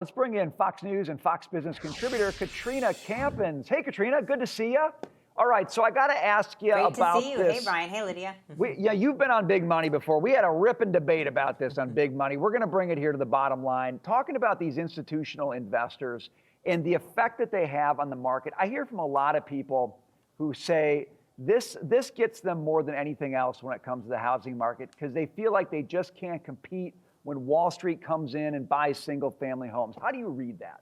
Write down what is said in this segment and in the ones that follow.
Let's bring in Fox News and Fox Business contributor Katrina Campins. Hey, Katrina, good to see you. All right, so I got to ask you Great about to see you. this. Hey, Brian. Hey, Lydia. Yeah, you've been on Big Money before. We had a ripping debate about this on Big Money. We're going to bring it here to the bottom line, talking about these institutional investors and the effect that they have on the market. I hear from a lot of people who say this gets them more than anything else when it comes to the housing market because they feel like they just can't compete when Wall Street comes in and buys single-family homes. How do you read that?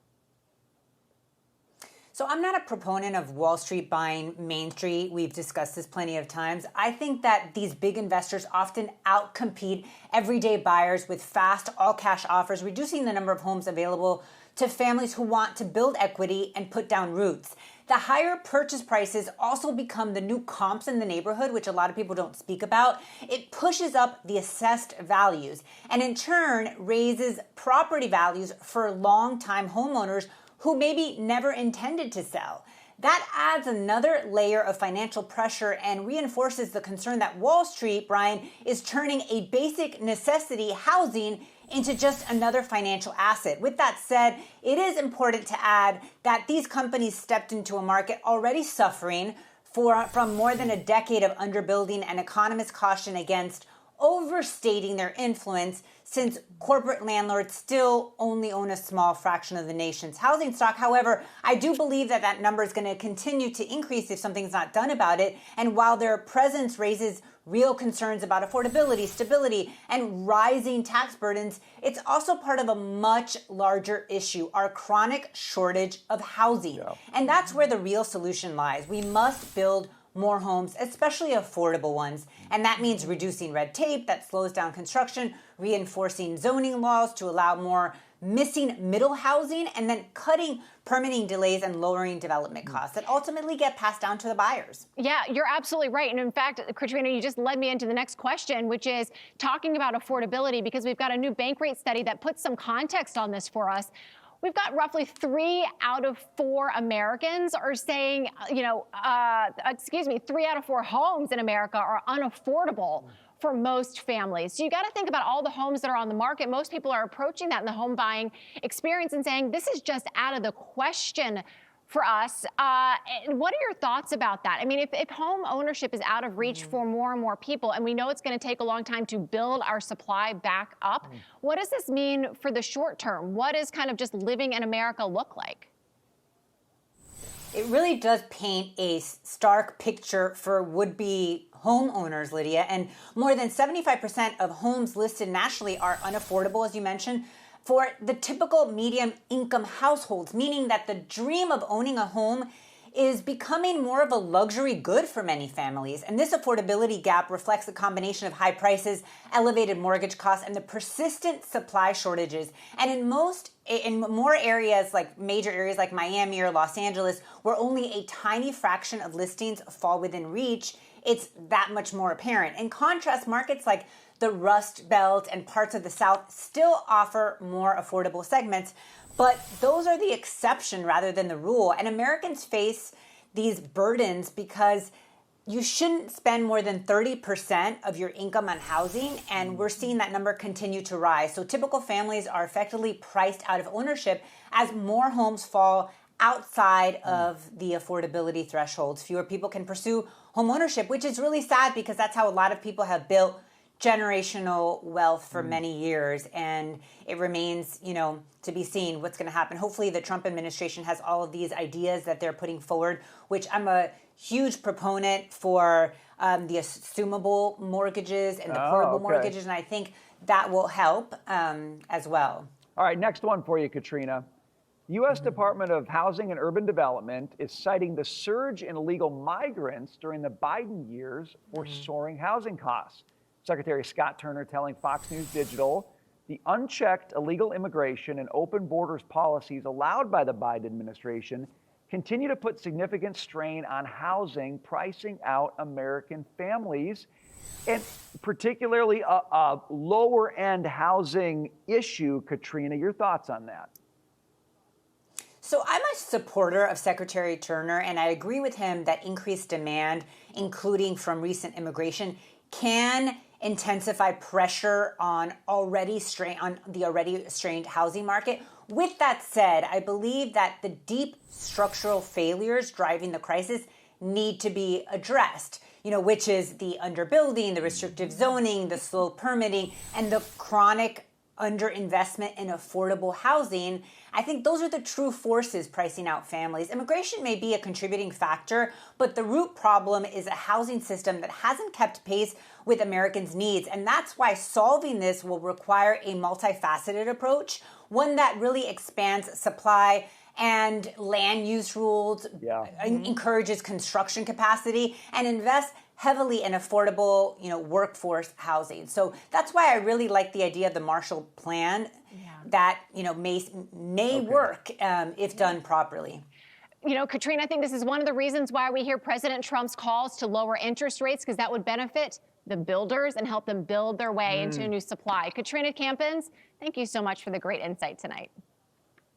So I'm not a proponent of Wall Street buying Main Street. We've discussed this plenty of times. I think that these big investors often outcompete everyday buyers with fast, all-cash offers, reducing the number of homes available to families who want to build equity and put down roots. The higher purchase prices also become the new comps in the neighborhood, which a lot of people don't speak about. It pushes up the assessed values and in turn raises property values for longtime homeowners who maybe never intended to sell. That adds another layer of financial pressure and reinforces the concern that Wall Street, Brian, is turning a basic necessity, housing, into just another financial asset. With that said, it is important to add that these companies stepped into a market already suffering from more than a decade of underbuilding, and economists caution against overstating their influence since corporate landlords still only own a small fraction of the nation's housing stock. However, I do believe that that number is going to continue to increase if something's not done about it. And while their presence raises real concerns about affordability, stability, and rising tax burdens, it's also part of a much larger issue, our chronic shortage of housing. Yeah. And that's where the real solution lies. We must build more homes, especially affordable ones. And that means reducing red tape that slows down construction, reinforcing zoning laws to allow more missing middle housing, and then cutting permitting delays and lowering development costs that ultimately get passed down to the buyers. Yeah, you're absolutely right. And in fact, Katrina, you just led me into the next question, which is talking about affordability, because we've got a new bank rate study that puts some context on this for us. We've got roughly 3 out of 4 Americans are saying, 3 out of 4 homes in America are unaffordable for most families. So you got to think about all the homes that are on the market. Most people are approaching that in the home buying experience and saying, this is just out of the question for us. What are your thoughts about that? I mean, if home ownership is out of reach for more and more people, and we know it's going to take a long time to build our supply back up, what does this mean for the short term? What does kind of just living in America look like? It really does paint a stark picture for would-be homeowners, Lydia. And more than 75% of homes listed nationally are unaffordable, as you mentioned, for the typical medium income households, meaning that the dream of owning a home is becoming more of a luxury good for many families. And this affordability gap reflects a combination of high prices, elevated mortgage costs, and the persistent supply shortages. And in more areas, like major areas like Miami or Los Angeles, where only a tiny fraction of listings fall within reach, it's that much more apparent. In contrast, markets like the Rust Belt and parts of the South still offer more affordable segments, but those are the exception rather than the rule. And Americans face these burdens because you shouldn't spend more than 30% of your income on housing, and we're seeing that number continue to rise. So typical families are effectively priced out of ownership as more homes fall outside of the affordability thresholds. Fewer people can pursue home ownership, which is really sad because that's how a lot of people have built generational wealth for many years, and it remains, to be seen what's going to happen. Hopefully the Trump administration has all of these ideas that they're putting forward, which I'm a huge proponent for, the assumable mortgages and the portable mortgages, and I think that will help as well. All right, next one for you, Katrina. The U.S. Department of Housing and Urban Development is citing the surge in illegal migrants during the Biden years for soaring housing costs. Secretary Scott Turner telling Fox News Digital, the unchecked illegal immigration and open borders policies allowed by the Biden administration continue to put significant strain on housing, pricing out American families, and particularly a lower-end housing issue. Katrina, your thoughts on that? So I'm a supporter of Secretary Turner, and I agree with him that increased demand, including from recent immigration, can intensify pressure on the already strained housing market. With that said, I believe that the deep structural failures driving the crisis need to be addressed, which is the underbuilding, the restrictive zoning, the slow permitting, and the chronic underinvestment in affordable housing. I think those are the true forces pricing out families. Immigration may be a contributing factor, but the root problem is a housing system that hasn't kept pace with Americans' needs. And that's why solving this will require a multifaceted approach, one that really expands supply and land use rules, encourages construction capacity, and invests heavily in affordable, workforce housing. So that's why I really like the idea of the Marshall Plan that, may work if done properly. Katrina, I think this is one of the reasons why we hear President Trump's calls to lower interest rates, because that would benefit the builders and help them build their way into a new supply. Katrina Campins, thank you so much for the great insight tonight.